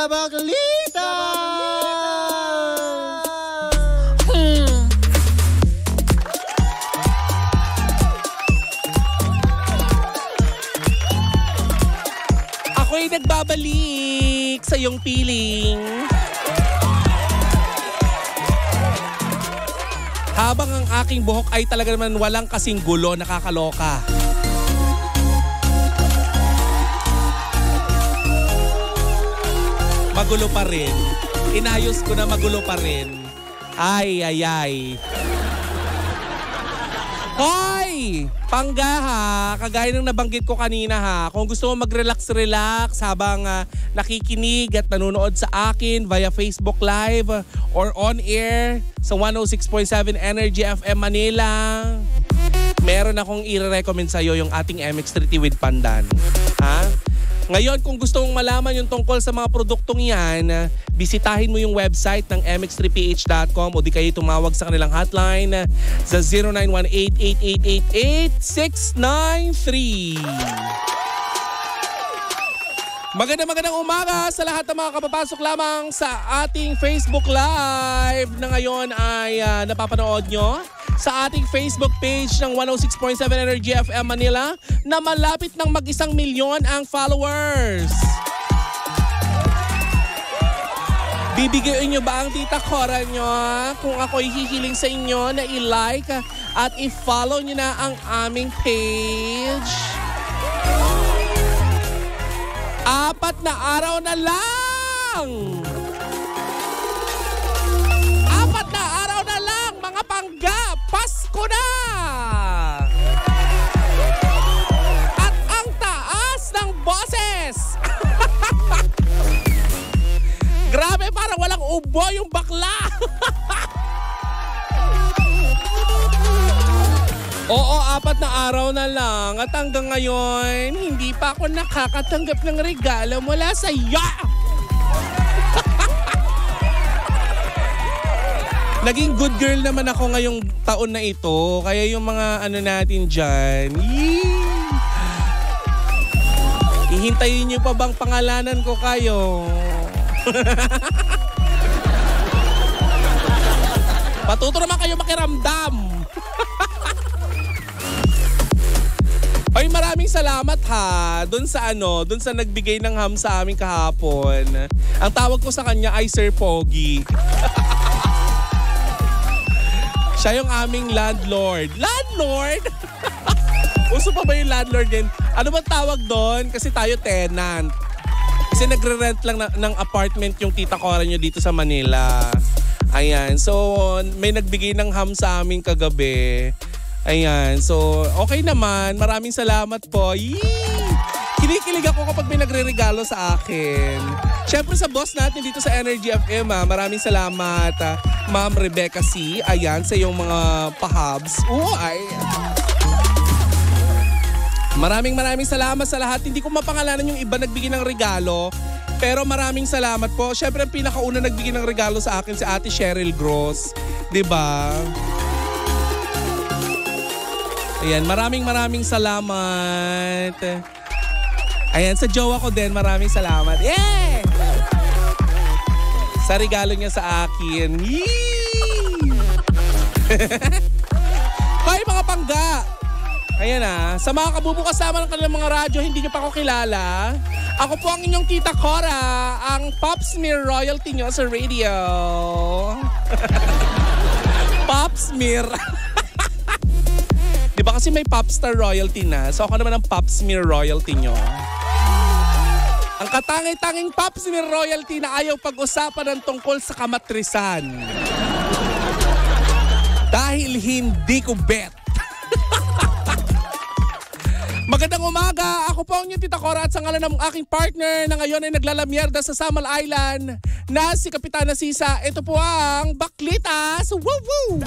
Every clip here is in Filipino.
Sabaglita! Ako'y nagbabalik sa iyong piling. Habang ang aking buhok ay talaga naman walang kasing gulo, nakakaloka. Magulo pa rin. Inayos ko na magulo pa rin. Ay. Hoy! Pangga ha, kagaya ng nabanggit ko kanina ha, kung gusto mo mag-relax habang nakikinig at nanonood sa akin via Facebook Live or on air sa 106.7 Energy FM Manila, meron akong i-recommend sa'yo yung ating MX30 with Pandan. Ha? Ngayon, kung gusto mong malaman yung tungkol sa mga produktong yan, bisitahin mo yung website ng mx3ph.com o di kayo tumawag sa kanilang hotline sa 0918-888-8693. Magandang umaga sa lahat ng mga kapapasok lamang sa ating Facebook Live na ngayon ay napapanood nyo sa ating Facebook page ng 106.7 Energy FM Manila na malapit ng mag-1 milyon ang followers. Bibigyan nyo ba ang tita Cora nyo kung ako'y hihiling sa inyo na i-like at i-follow nyo na ang aming page? 4 na araw na lang! 4 na araw na lang, mga pangga! Pasko na! At ang taas ng boses! Grabe, parang walang ubo yung bakla! Oo, 4 na araw na lang at hanggang ngayon, hindi pa ako nakakatanggap ng regalo mula sa iyo. Naging good girl naman ako ngayong taon na ito, kaya yung mga ano natin dyan, ihintayin niyo pa bang pangalanan ko kayo? Patuto naman kayo makiramdam. Ay, maraming salamat ha. Doon sa nagbigay ng ham sa amin kahapon. Ang tawag ko sa kanya ay Sir Pogi. Siya yung aming landlord. Landlord? Uso pa ba yung landlord din? Ano bang tawag doon? Kasi tayo tenant. Kasi nagre-rent lang ng apartment yung tita Cora nyo dito sa Manila. Ayan. So, may nagbigay ng ham sa amin kagabi. Ayan. So, okay naman. Maraming salamat po. Yee! Kinikilig ako kapag may nagre-regalo sa akin. Siyempre sa boss natin dito sa Energy FM, maraming salamat. Ma'am Rebecca C. Ayan, sa iyong mga pahabs. Maraming salamat sa lahat. Hindi ko mapangalanan yung iba nagbigay ng regalo. Pero maraming salamat po. Siyempre, ang pinakauna nagbigay ng regalo sa akin si Ate Cheryl Gross. Diba? Ayan, maraming salamat. Ayan, sa jowa ko din, maraming salamat. Yeah! Sa regalo niya sa akin. Hoy, mga pangga! Ayan sa mga kabubukas naman ng kanilang mga radyo, hindi niyo pa ako kilala. Ako po ang inyong tita Cora, ang Pop Smear royalty niyo sa radio. Pop Smear. Diba kasi may Popstar royalty na, so ako naman ang Pop Smear royalty nyo. Ang katangay-tanging Pop Smear royalty na ayaw pag-usapan ng tungkol sa kamatrisan. Dahil hindi ko bet. Magandang umaga. Ako po ang inyong tita Cora at sa ngalan ng aking partner na ngayon ay naglalamierda sa Samal Island na si Kapitana Sisa. Ito po ang Baklitas. Woo-woo!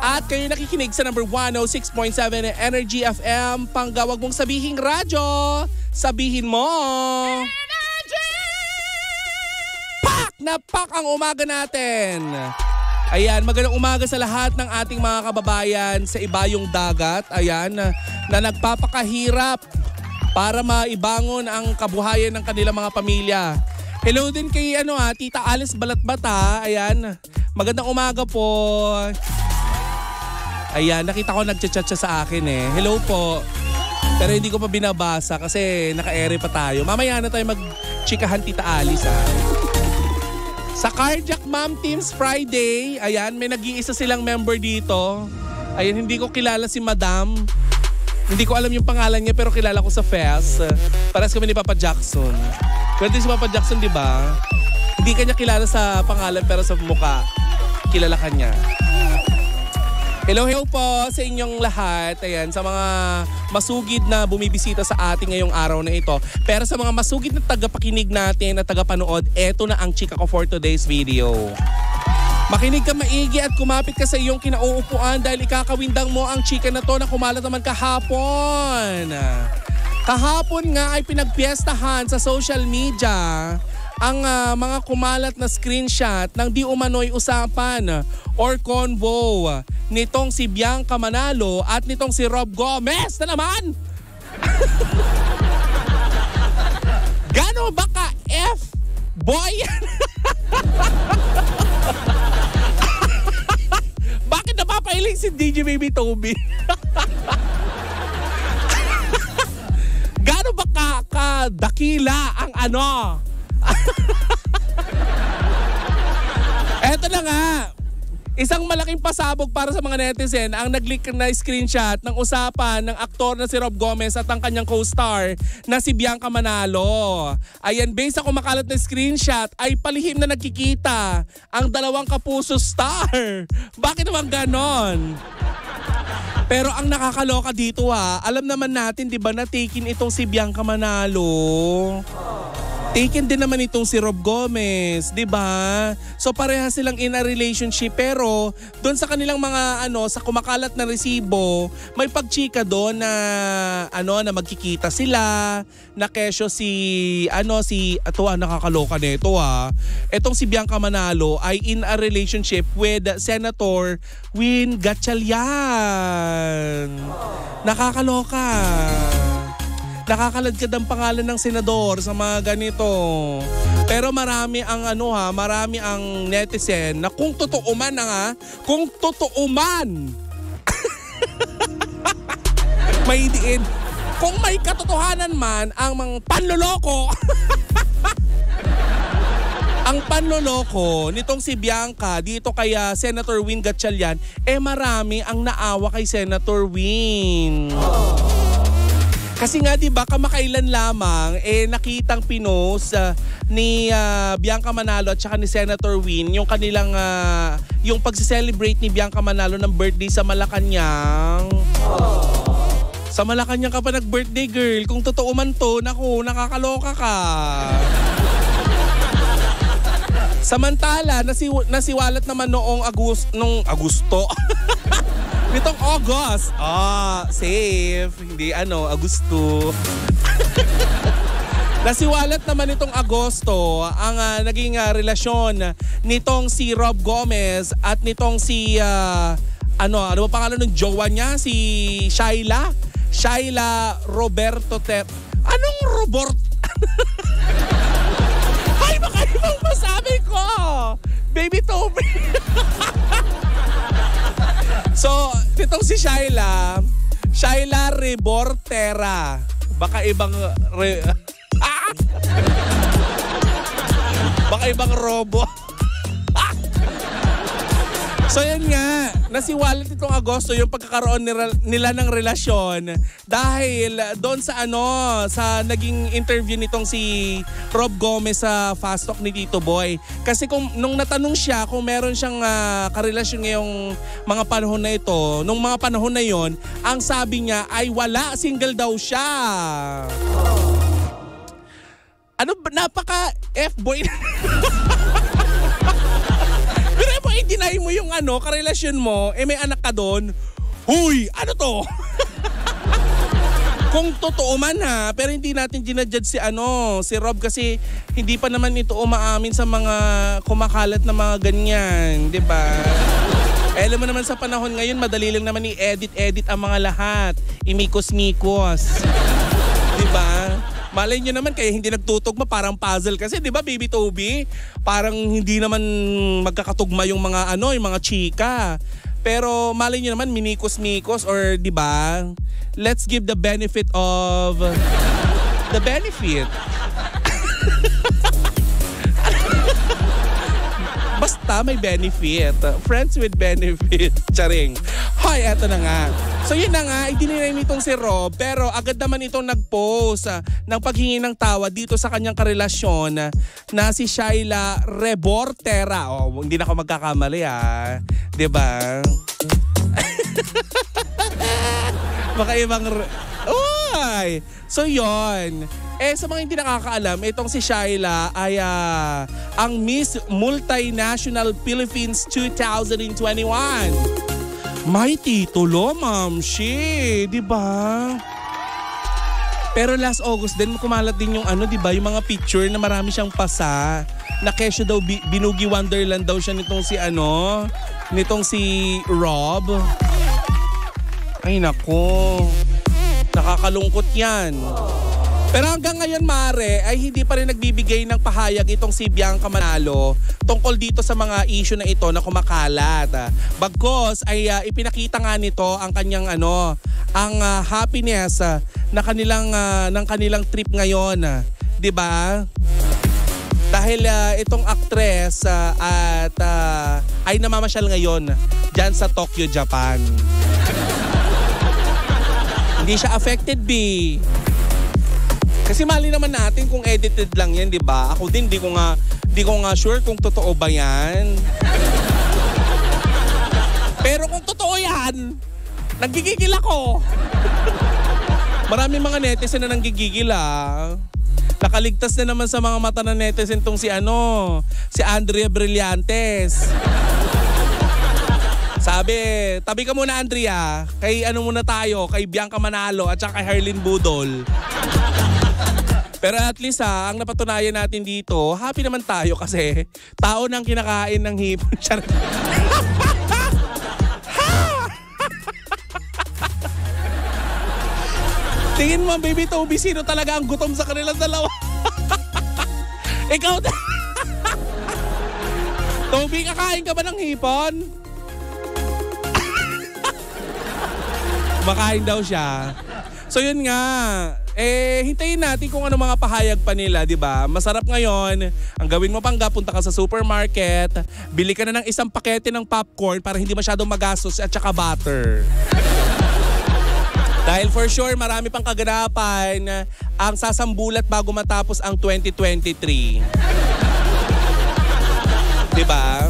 At kayo nakikinig sa number 106.7 Energy FM. Panggawag mong sabihing radyo. Sabihin mo. Energy! Pak na pak ang umaga natin. Ayan, magandang umaga sa lahat ng ating mga kababayan sa ibayong dagat. Ayan, na nagpapakahirap para maibangon ang kabuhayan ng kanilang mga pamilya. Hello din kay Tita Alice Balatbata. Ayan. Magandang umaga po. Ayan, nakita ko nagchat-chat siya sa akin eh. Hello po. Pero hindi ko pa binabasa kasi naka-ere pa tayo. Mamaya na tayo mag-chikahan Tita Alice ha. Sa Cardiac Mom Teams Friday, ayan, may nag-iisa silang member dito. Ayan, hindi ko kilala si Madam. Hindi ko alam yung pangalan niya pero kilala ko sa Fest. Paras kami ni Papa Jackson. Pwede si Papa Jackson, di ba? Hindi kanya kilala sa pangalan pero sa mukha, kilala kanya. Hello po sa inyong lahat. Ayan, sa mga masugid na bumibisita sa ating ngayong araw na ito. Pero sa mga masugid na tagapakinig natin at tagapanood, eto na ang chika ko for today's video. Makinig ka maigi at kumapit ka sa iyong kinauupuan dahil ikakawindang mo ang chika na to na kumalat naman kahapon. Kahapon nga ay pinagpiestahan sa social media ang mga kumalat na screenshot ng di umano'y usapan or convo nitong si Bianca Manalo at nitong si Rob Gomez na naman. Gano ba ka F-boy? Bakit napapailing si DJ Baby Toby? Gano ba ka-dakila ang Eto na nga. Isang malaking pasabog para sa mga netizen ang nag-leak na screenshot ng usapan ng aktor na si Rob Gomez at ang kanyang co-star na si Bianca Manalo. Ayan, based sa kumakalat na screenshot ay palihim na nagkikita ang dalawang kapuso star. Bakit naman ganon? Pero ang nakakaloka dito alam naman natin 'di ba na taken itong si Bianca Manalo. Taken din naman itong si Rob Gomez, 'di ba? So parehas silang in a relationship pero doon sa kanilang mga sa kumakalat na resibo, may pagchika doon na na magkikita sila, na kesyo nakakaloka nito Etong si Bianca Manalo ay in a relationship with Senator Win Gatchalian. Nakakaloka. Nakakaladkad ang pangalan ng senador sa mga ganito. Pero marami ang marami ang netizen na kung totoo man kung totoo man. May diin. Kung may katotohanan man ang mga panloloko. Ang panloloko nitong si Bianca dito kay Senator Win Gatchalian, marami ang naawa kay Senator Win. Kasi nga 'di ba kamakailan lamang nakitang pinost ni Bianca Manalo at saka ni Senator Win yung kanilang yung pagse-celebrate ni Bianca Manalo ng birthday sa Malacanang. Sa Malacanang ka pa nag-birthday, girl. Kung totoo man to, naku, nakakaloka ka. Samantala, nasiwalat naman noong Agosto. Nitong August. Safe. Hindi Agosto. Nasiwalat naman nitong Agosto ang naging relasyon nitong si Rob Gomez at nitong si ano ba pangalan ng jowa niya? Si Shaila Roberto Anong Robert? Ay, baka ibang masabi ko. Baby Toby. So, itong si Shaila Rebortera. Baka ibang baka ibang robo. So yan nga, nasiwalat itong Agosto yung pagkakaroon nila ng relasyon dahil doon sa sa naging interview nitong si Rob Gomez sa Fast Talk ni Tito Boy. Kasi nung natanong siya kung meron siyang karelasyon ngayong mga panahon na ito, nung mga panahon na yon, ang sabi niya ay wala, single daw siya. Napaka F-boy. Pero i-deny mo yung karelasyon mo, may anak ka doon. Huy, ano to? Kung totoo man pero hindi natin ginajudge si Rob kasi hindi pa naman ito umaamin sa mga kumakalat na mga ganyan, 'di ba? Alam mo naman sa panahon ngayon, madali lang naman i-edit ang mga lahat. Imikos-mikos. 'Di ba? Malay nyo naman kaya hindi nagtutugma, parang puzzle kasi, di ba, Baby Toby? Parang hindi naman magkakatugma yung mga yung mga chika. Pero malay nyo naman minikos-mikos or di ba? Let's give the benefit of the benefit. Basta may benefit. Friends with benefit. Charing. Hoy, eto na nga. So yun na nga, idinay nitong si Rob, pero agad naman itong nag-post ng paghingi ng tawad dito sa kanyang karelasyon na si Shaila Rebortera. Oh, hindi na ako magkakamali diba? Baka ibang... Uy! So yon. Sa mga hindi nakakaalam, itong si Shaila ay ang Miss Multinational Philippines 2021. May titulo, ma'am. Di ba? Pero last August din kumalat din yung di ba, yung mga picture na marami siyang pasa. Na kesyo daw binugi wonderland daw siya nitong si Rob. Ay nako. Nakakalungkot 'yan. Pero hanggang ngayon, Mare, ay hindi pa rin nagbibigay ng pahayag itong si Bianca Manalo tungkol dito sa mga issue na ito na kumakalat. Bagkos ay ipinakita nga nito ang kanyang ang happiness na ng kanilang trip ngayon, 'di ba? Dahil itong actress ay namamasyal ngayon diyan sa Tokyo, Japan. Hindi siya affected, B. Kasi mali naman natin kung edited lang yan, di ba? Ako din, di ko nga sure kung totoo ba yan. Pero kung totoo yan, nagigigil ako. Maraming mga netizen na nanggigigil Nakaligtas na naman sa mga mata ng netizen tong si Andrea Brillantes. Sabi, tabi ka muna Andrea, kay muna tayo, kay Bianca Manalo at saka kay Herlin Budol. Pero at least ang napatunayan natin dito, happy naman tayo kasi tao nang kinakain ng hipon. Tingin mo, Baby Toby, sino talaga ang gutom sa kanilang dalawa? Ikaw Toby, kakain ka ba ng hipon? Makain daw siya. So yun nga, hintayin natin kung ano mga pahayag pa nila, di ba? Masarap ngayon. Ang gawin mo pangga, punta ka sa supermarket, bili ka na ng isang pakete ng popcorn para hindi masyadong magastos at saka butter. Dahil for sure, marami pang kaganapan ang sasambulat bago matapos ang 2023. Di ba?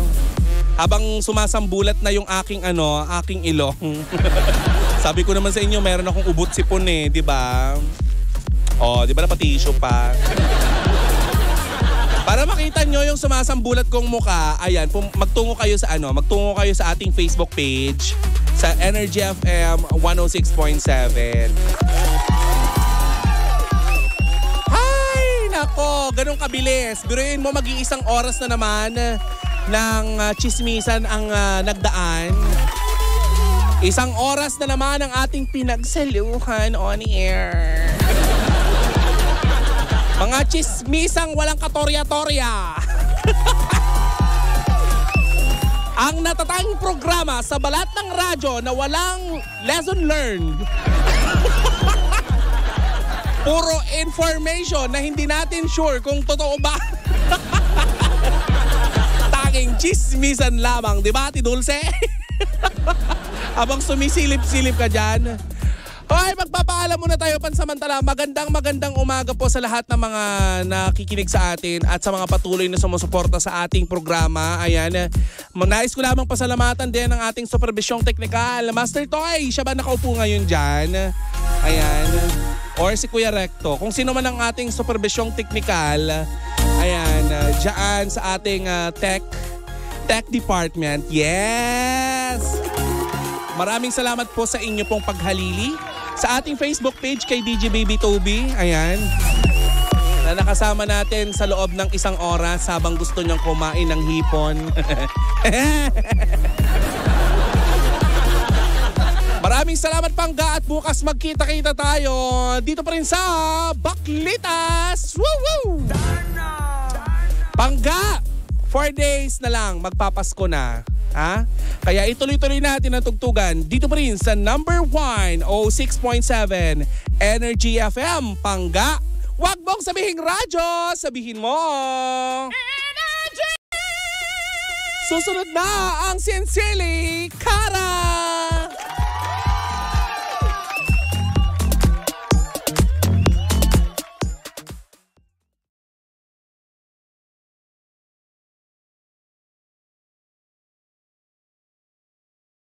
Habang sumasambulat na yung aking ilong. Sabi ko naman sa inyo, meron akong ubot sipon di ba? Oh, di ba napatisyo pa? Para makita nyo yung sumasambulat kong muka, ayan, magtungo kayo sa ating Facebook page sa Energy FM 106.7. Ay, nako, ganun kabilis. Biruin mo, mag-iisang oras na naman ng chismisan ang nagdaan. Isang oras na naman ang ating pinagsaluhan on air. Mga chismisang walang katorya-torya. Ang natatanging programa sa balat ng radyo na walang lesson learned. Puro information na hindi natin sure kung totoo ba. Tanging chismisan lamang, di ba, Ati Dulce? Habang sumisilip-silip ka dyan. Okay, magpapaalam muna tayo pansamantala. Magandang umaga po sa lahat ng mga nakikinig sa atin at sa mga patuloy na sumusuporta sa ating programa. Ayan, nais ko lamang pasalamatan din ang ating supervisyong teknikal. Master Toy, siya ba nakaupo ngayon dyan? Ayan. Or si Kuya Recto. Kung sino man ang ating supervisyong teknikal, ayan, dyan sa ating tech department. Yes! Maraming salamat po sa inyo pong paghalili sa ating Facebook page kay DJ Baby Toby. Ayan. Na nakasama natin sa loob ng isang oras habang gusto niyang kumain ng hipon. Maraming salamat Pangga at bukas magkita-kita tayo dito pa rin sa Baklitas. Woo! Pangga, 4 days na lang magpapasko na. Ha? Kaya ituloy-tuloy natin ang tugtugan dito pa rin sa number 1 o 6.7 Energy FM. Pangga, wag mong sabihin radyo, sabihin mo Energy! Susunod na ang Sincerely Kara!